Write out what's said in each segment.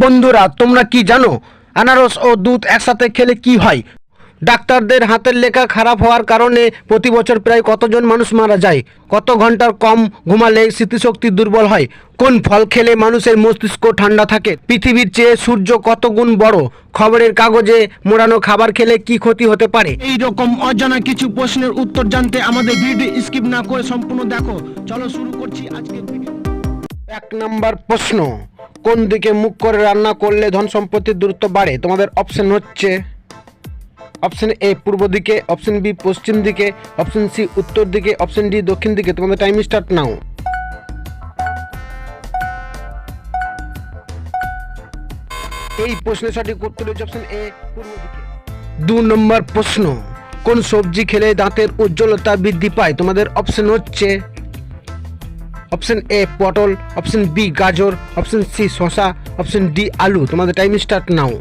বন্ধুরা, তোমরা কি জানো আনারস ও দুধ একসাথে খেলে কি হয়? ডাক্তারদের হাতের লেখা খারাপ হওয়ার কারণে প্রতি বছর প্রায় কতজন মানুষ মারা যায়? কত ঘন্টার কম ঘুমালে স্মৃতিশক্তি দুর্বল হয়? কোন ফল খেলে মানুষের মস্তিষ্ক ঠান্ডা থাকে? পৃথিবীর চেয়ে সূর্য কত গুণ বড়? খবরের কাগজে মোড়ানো খাবার খেলে কি ক্ষতি হতে পারে? এই রকম অজানা কিছু প্রশ্নের উত্তর জানতে আমাদের ভিডিও স্কিপ না করে সম্পূর্ণ দেখো। চলো শুরু করছি আজকের ভিডিও। 1 নম্বর প্রশ্ন, কোন দিকে মুখ করে রান্না করলে ধন সম্পত্তির দূরত্ব বাড়ে? তোমাদের অপশন হচ্ছে অপশন এ পূর্ব দিকে, অপশন বি পশ্চিম দিকে, অপশন সি উত্তর দিকে, অপশন ডি দক্ষিণ দিকে। তোমাদের টাইম স্টার্ট নাও। এই প্রশ্নের সঠিক উত্তর হচ্ছে অপশন এ পূর্ব দিকে। 2 নম্বর প্রশ্ন, কোন সবজি খেলে দাঁতের উজ্জ্বলতা বৃদ্ধি পায়? তোমাদের অপশন হচ্ছে অপশন এ পটল, অপশন বি গাজর, অপশন সি শসা, অপশন ডি আলু। তোমাদের টাইম স্টার্ট নাও।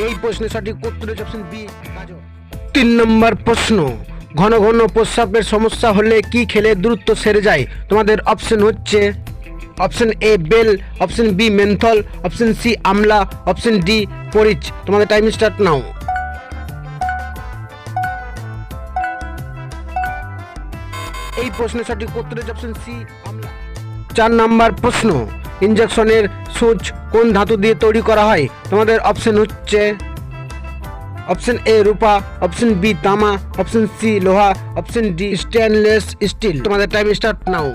এই প্রশ্নের সঠিক উত্তর হচ্ছে অপশন বি গাজর। 3 নম্বর প্রশ্ন, ঘন ঘন প্রস্রাবের সমস্যা হলে কি খেলে দ্রুত সেরে যায়? তোমাদের অপশন হচ্ছে অপশন এ বেল, option B menthol, option C আমলা, অপশন ডি পরিচ। তোমাদের টাইম স্টার্ট নাও। এই প্রশ্নের সঠিক উত্তর হচ্ছে অপশন সি আমলা। 4 নম্বর প্রশ্ন, ইনজেকশনের সূচ কোন ধাতু দিয়ে তৈরি করা হয়? তোমাদের অপশন হচ্ছে অপশন এ রূপা, অপশন বি তামা, অপশন সি লোহা, অপশন ডি স্টেনলেস স্টিল। তোমাদের টাইম স্টার্ট নাও।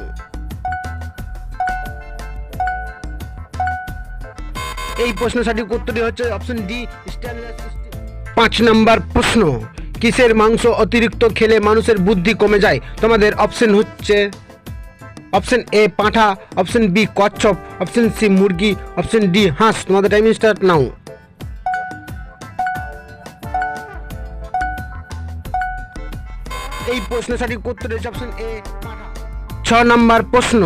এই প্রশ্নের সঠিক উত্তরটি হচ্ছে অপশন ডি স্টেনলেস স্টিল। 5 নম্বর প্রশ্ন, কিসের মাংস অতিরিক্ত খেলে মানুষের বুদ্ধি কমে যায়? তোমাদের অপশন হচ্ছে অপশন এ পাঁঠা, অপশন বি কচ্ছপ, অপশন সি মুরগি, অপশন ডি হাঁস। তোমাদের টাইম স্টার্ট নাও। এই প্রশ্নের সঠিক উত্তর হচ্ছে অপশন এ পাঁঠা। 6 নম্বর প্রশ্ন,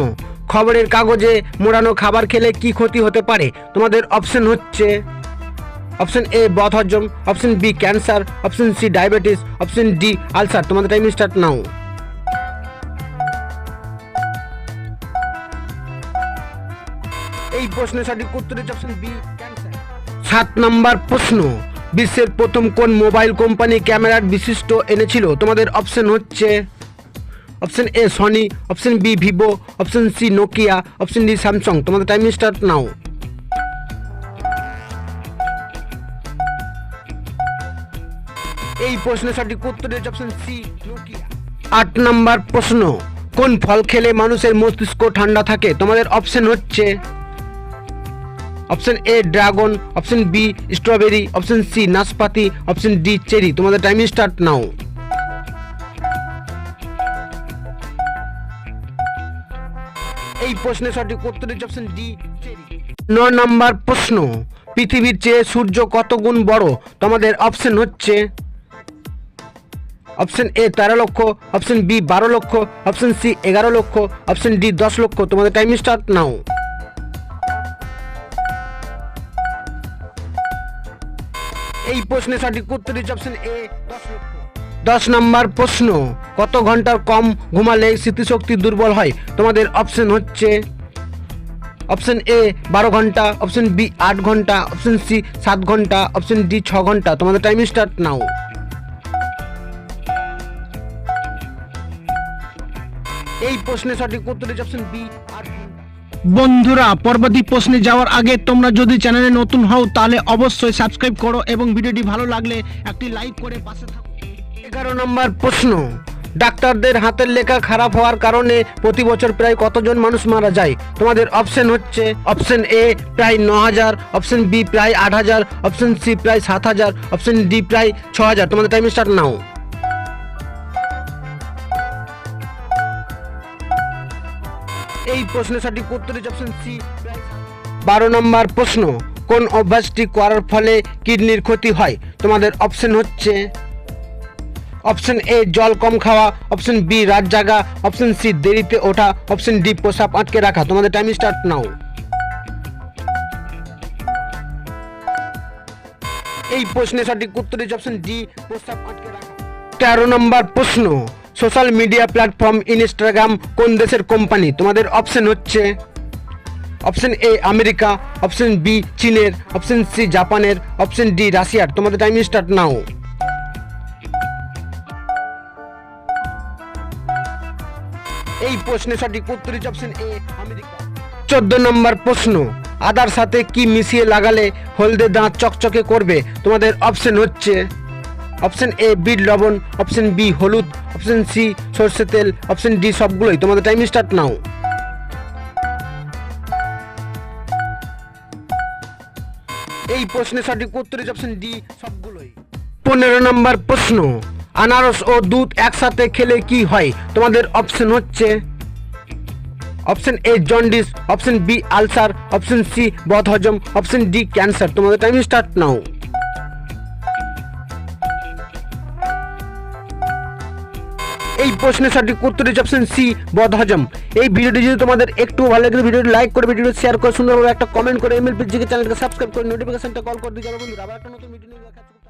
খবরের কাগজে মোড়ানো খাবার খেলে কি ক্ষতি হতে পারে? তোমাদের অপশন হচ্ছে অপশন এ বদহজম, option B cancer, option C diabetes, option D ulcer. তোমাদের টাইম স্টার্ট নাও। এই প্রশ্নের সঠিক উত্তর হচ্ছে অপশন বি ক্যান্সার। 7 নম্বর প্রশ্ন, বিশ্বের প্রথম কোন মোবাইল কোম্পানি ক্যামেরার বিশিষ্ট এনেছিল? তোমাদের অপশন হচ্ছে option A Sony, option B Vivo, option C Nokia, option D Samsung. তোমাদের টাইম স্টার্ট নাও। এই প্রশ্নের সঠিক উত্তর হচ্ছে অপশন সি নোকিয়া। 8 নম্বর প্রশ্ন, কোন ফল খেলে মানুষের মস্তিষ্ক ঠান্ডা থাকে? তোমাদের অপশন হচ্ছে option A dragon, option B strawberry, option C নাশপাতি, অপশন ডি চেরি। তোমাদের টাইম স্টার্ট নাও। এই প্রশ্নের সঠিক উত্তর হচ্ছে অপশন ডি চেরি। 9 নম্বর প্রশ্ন, পৃথিবীর চেয়ে সূর্য কত গুণ বড়? তোমাদের অপশন হচ্ছে অপশন এ 13 লক্ষ, অপশন বি 12 লক্ষ, অপশন সি 11 লক্ষ, অপশন ডি 10 লক্ষ। তোমাদের টাইম স্টার্ট নাও। এই প্রশ্নের সঠিক উত্তর হচ্ছে অপশন এ 10 লক্ষ। 10 নম্বর প্রশ্ন, কত ঘন্টার কম ঘুমালে স্মৃতিশক্তি দুর্বল হয়? তোমাদের অপশন হচ্ছে অপশন এ 12 ঘন্টা, অপশন বি 8 ঘন্টা, অপশন সি 7 ঘন্টা, অপশন ডি 6 ঘন্টা। তোমাদের টাইম স্টার্ট নাও। এই প্রশ্নের সঠিক উত্তর হচ্ছে অপশন বি 8 ঘন্টা। বন্ধুরা, পরবর্তী প্রশ্নে যাওয়ার আগে তোমরা যদি চ্যানেলে নতুন হও তাহলে অবশ্যই সাবস্ক্রাইব করো এবং ভিডিওটি ভালো লাগলে একটি লাইক করে পাশে থাকো। 11 নম্বর প্রশ্ন, ডাক্তারদের হাতের লেখা খারাপ হওয়ার কারণে প্রতি বছর প্রায় কতজন মানুষ মারা যায়? তোমাদের অপশন হচ্ছে অপশন এ প্রায় 9000, অপশন বি প্রায় 8000, অপশন সি প্রায় 7000, অপশন ডি প্রায় 6000। তোমাদের টাইম স্টার্ট নাও। এই প্রশ্নের সঠিক উত্তর হচ্ছে অপশন সি। 12 নম্বর প্রশ্ন, কোন অভ্যাসটি করার ফলে কিডনির ক্ষতি হয়? তোমাদের অপশন হচ্ছে অপশন এ জল কম খাওয়া, অপশন বি রাত জাগা, অপশন সি দেরিতে ওঠা, অপশন ডি প্রস্রাব আটকে রাখা। তোমাদের টাইম স্টার্ট নাও। এই প্রশ্নের সঠিক উত্তর হচ্ছে অপশন ডি প্রস্রাব আটকে রাখা। 13 নম্বর প্রশ্ন, সোশ্যাল মিডিয়া প্ল্যাটফর্ম ইনস্টাগ্রাম কোন দেশের কোম্পানি? তোমাদের অপশন হচ্ছে option A America, option B চীনের, অপশন সি জাপানের, অপশন ডি রাশিয়ার। তোমাদের টাইম স্টার্ট নাও। এই প্রশ্নের সঠিক উত্তর হচ্ছে অপশন এ আমেরিকা। 14 নম্বর প্রশ্ন, আদার সাথে কি মিশিয়ে লাগালে হলদে দাঁত চকচকে করবে? তোমাদের অপশন হচ্ছে অপশন এ বিট লবণ, অপশন বি হলুদ, অপশন সি সরষে তেল, অপশন ডি সবগুলোই। তোমাদের টাইম স্টার্ট নাও। এই প্রশ্নের সঠিক উত্তর হচ্ছে অপশন ডি সবগুলোই। 15 নম্বর প্রশ্ন, আনারস ও দুধ একসাথে খেলে কি হয়? তোমাদের অপশন হচ্ছে option A jaundice, option B ulcer, option C বদহজম, অপশন ডি ক্যান্সার। তোমাদের টাইম স্টার্ট নাও। এই প্রশ্নের সঠিক উত্তর হচ্ছে অপশন সি বদহজম। এই ভিডিওটি যদি তোমাদের একটু ভালো লাগে ভিডিওটি লাইক করে, ভিডিওটি শেয়ার করে, সুন্দরভাবে একটা কমেন্ট করে, এমএলপি জিকে চ্যানেলকে সাবস্ক্রাইব করে নোটিফিকেশনটা কল করে দিয়ে যাবে বন্ধুরা। আবার একটা নতুন ভিডিও নিয়ে দেখা হচ্ছে।